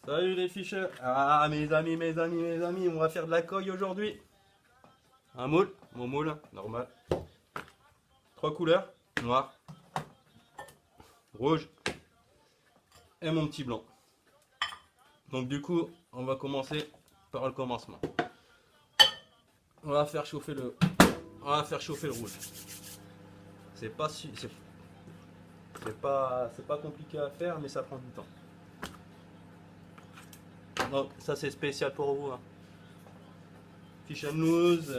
Salut les ficheurs. Ah mes amis, on va faire de la coille aujourd'hui. Un moule, mon moule, normal. Trois couleurs, noir, rouge et mon petit blanc. Donc du coup, on va commencer par le commencement. On va faire chauffer le, on va faire chauffer le rouge. C'est pas compliqué à faire, mais ça prend du temps. Donc ça c'est spécial pour vous. Hein. Fish and loose,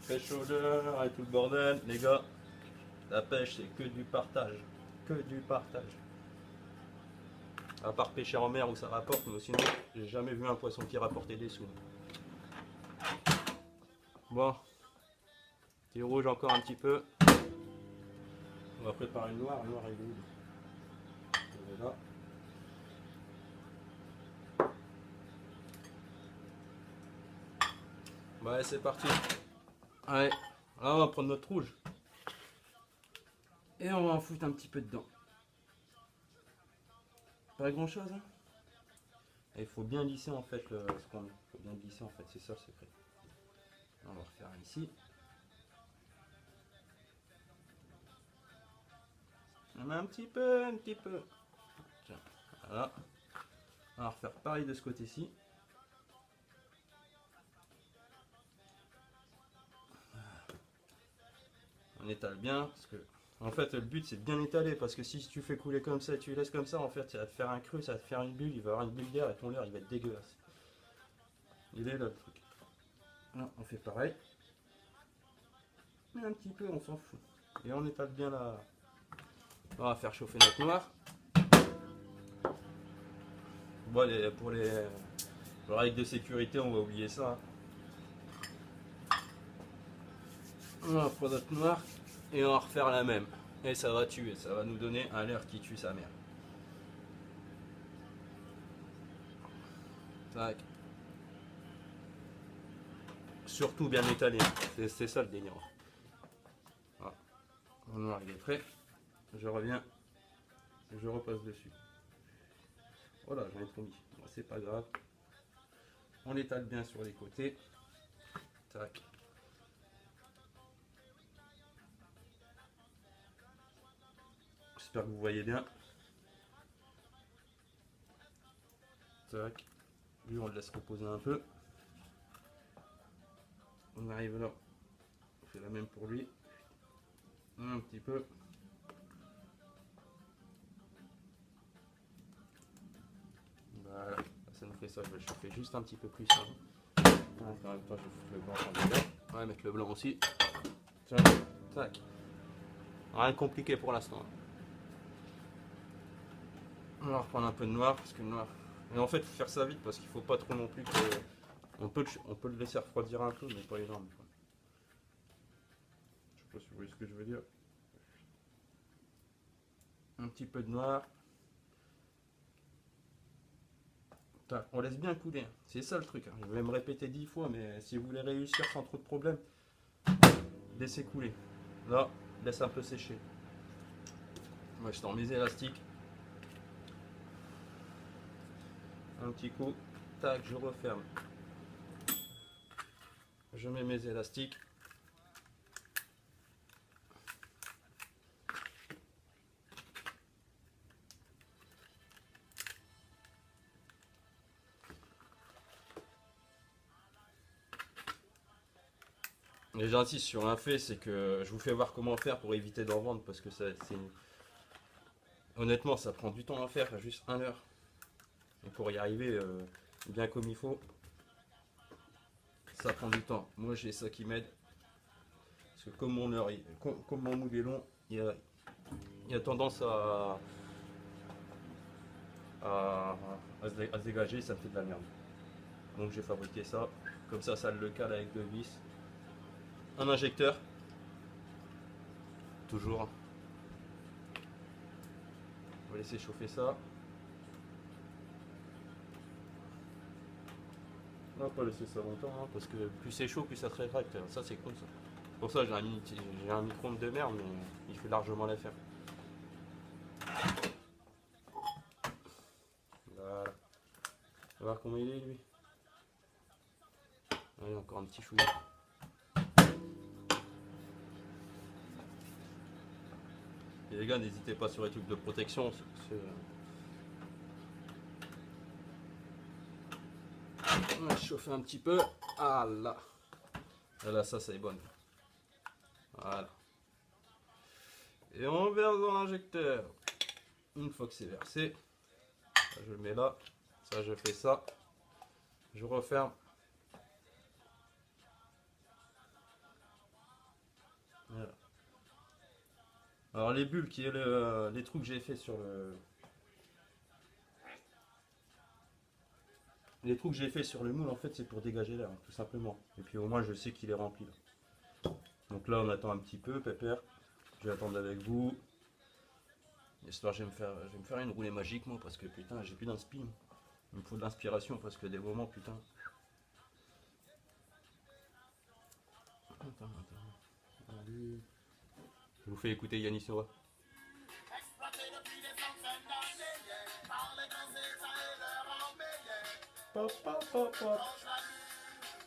pêche odeur et tout le bordel, les gars. La pêche c'est que du partage, que du partage. À part pêcher en mer où ça rapporte, mais sinon j'ai jamais vu un poisson qui rapportait des sous. Bon, petit rouge encore un petit peu. On va préparer le noir. Le noir il est où? Il est là. Ouais, c'est parti. Allez, là on va prendre notre rouge. Et on va en foutre un petit peu dedans. Pas grand chose, hein. Et il faut bien lisser en fait ce qu'on met. Il faut bien lisser en fait, c'est ça le secret. On va refaire ici. On met un petit peu. Tiens, voilà. On va refaire pareil de ce côté-ci. On étale bien parce que en fait le but c'est de bien étaler parce que si tu fais couler comme ça et tu laisses comme ça en fait ça va te faire un creux, ça va te faire une bulle, il va y avoir une bulle d'air et ton leurre il va être dégueulasse. Il est là le truc. Là on fait pareil. Mais un petit peu on s'en fout. Et on étale bien là. On va faire chauffer notre noir. Bon, pour les règles de sécurité on va oublier ça. On va prendre notre noir et on va refaire la même. Et ça va tuer, ça va nous donner un leurre qui tue sa mère. Tac. Surtout bien étalé, c'est ça le délire. Voilà. Mon noir il est prêt. Je reviens, je repasse dessus. Voilà, j'en ai trop mis. Bon, c'est pas grave. On l'étale bien sur les côtés. Tac. J'espère que vous voyez bien. Tac. Lui, on le laisse reposer un peu. On arrive là. On fait la même pour lui. Un petit peu. Voilà. Ça nous fait ça. Je vais le chauffer juste un petit peu plus. Hein. En même temps, je vais foutre le blanc en dedans. On va mettre le blanc aussi. Tac. Tac. Rien de compliqué pour l'instant. On va reprendre un peu de noir parce que le noir. Et en fait, il faut faire ça vite parce qu'il faut pas trop non plus que. On peut le laisser refroidir un peu, mais pas énorme. Je sais pas si vous voyez ce que je veux dire. Un petit peu de noir. Tac, on laisse bien couler. C'est ça le truc. Je vais me répéter 10 fois, mais si vous voulez réussir sans trop de problèmes, laissez couler. Là, laisse un peu sécher. Moi, je tends mes élastiques. Un petit coup. Tac, je referme. Je mets mes élastiques. Et j'insiste sur un fait, c'est que je vous fais voir comment faire pour éviter d'en vendre parce que honnêtement, ça prend du temps à faire, juste 1 heure. Et pour y arriver bien comme il faut, ça prend du temps. Moi, j'ai ça qui m'aide. Parce que comme mon moule est long, il y a tendance à se dégager, ça me fait de la merde. Donc j'ai fabriqué ça. Comme ça le cale avec 2 vis. Un injecteur. Toujours. On va laisser chauffer ça. On va pas laisser ça longtemps, hein, parce que plus c'est chaud, plus ça se rétracte. Ça c'est cool ça. Pour ça j'ai un micro-ondes de merde, mais il fait largement l'affaire. Voilà. va voir comment il est lui. Allez, encore un petit chou. Et les gars, n'hésitez pas sur les trucs de protection. On va chauffer un petit peu. Ah là. Et là, ça c'est bon. Voilà. Et on verse dans l'injecteur. Une fois que c'est versé, ça, je le mets là. Ça, je fais ça. Je referme. Voilà. Alors les bulles qui est les trous que j'ai fait sur le. Les trous que j'ai fait sur le moule, en fait, c'est pour dégager l'air, tout simplement. Et puis au moins, je sais qu'il est rempli. Là. Donc là, on attend un petit peu, Pépère. Je vais attendre avec vous. Histoire, je vais me faire une roulée magique, moi, parce que putain, j'ai plus d'inspi. Il me faut de l'inspiration, parce que des moments, putain. Attends. Allez. Je vous fais écouter Yannis Sora. Pop, pop, pop, pop.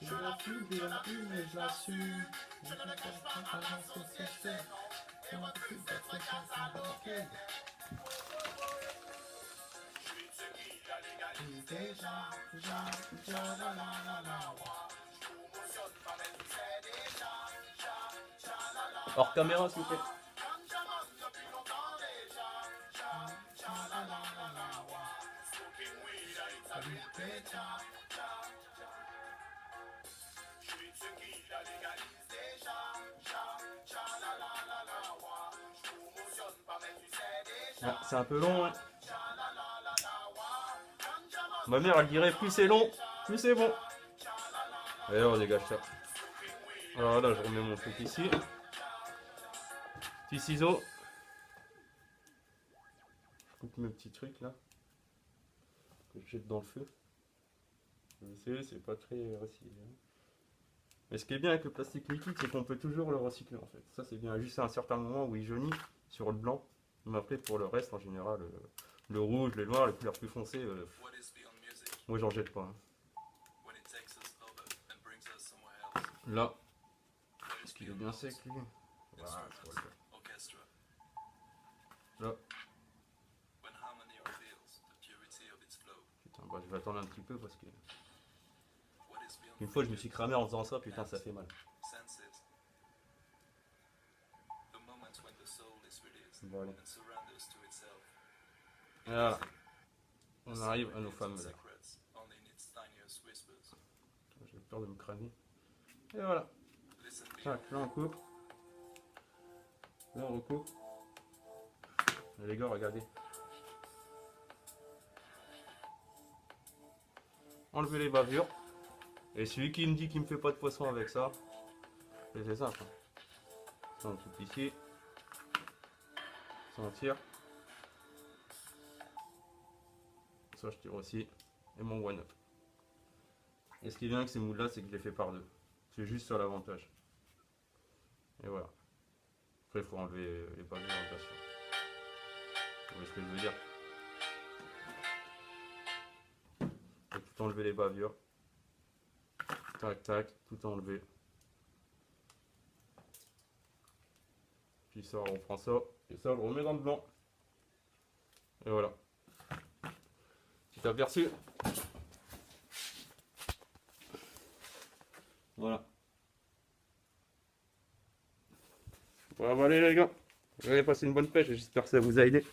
Je la fume, mais je la suis. Je ne peux pas la société. Je m'en occupe de fréquence embarquée. Hors caméra, s'il vous plaît. Ah, c'est un peu long, hein. Ma mère, elle dirait plus c'est long, plus c'est bon. Et on dégage ça. Alors là, je remets mon truc ici. Petit ciseau. Je coupe mes petits trucs là. Que je jette dans le feu. Je sais, c'est pas très recyclé. Mais ce qui est bien avec le plastique liquide, c'est qu'on peut toujours le recycler en fait. Ça c'est bien, juste à un certain moment où il jaunit sur le blanc. Mais après pour le reste en général, le rouge, les noirs, les couleurs plus foncées, moi j'en jette pas. Hein. Là, est-ce qu'il est bien sec lui? Voilà, là. Putain, bah, je vais attendre un petit peu parce que... Une fois je me suis cramé en faisant ça, putain ça fait mal. Bon, allez. Voilà. On arrive à nos fameux là. J'ai peur de me cramer. Et voilà. Tac, là on coupe. Là on recoupe. Et les gars, regardez. Enlevez les bavures. Et celui qui me dit qu'il me fait pas de poisson avec ça, c'est simple. Ça on coupe ici. Ça on tire. Ça je tire aussi. Et mon one up. Et ce qui est bien avec ces moules là, c'est que je les fais par deux. C'est juste sur l'avantage. Et voilà. Après il faut enlever les bavures bien sûr. Vous voyez ce que je veux dire. Faut tout enlever les bavures. Tac tac, tout enlever. Puis ça on reprend ça. Et ça on le remet dans le blanc. Et voilà. Petit aperçu. Voilà. Voilà, allez les gars. Vous avez passé une bonne pêche et j'espère que ça vous a aidé.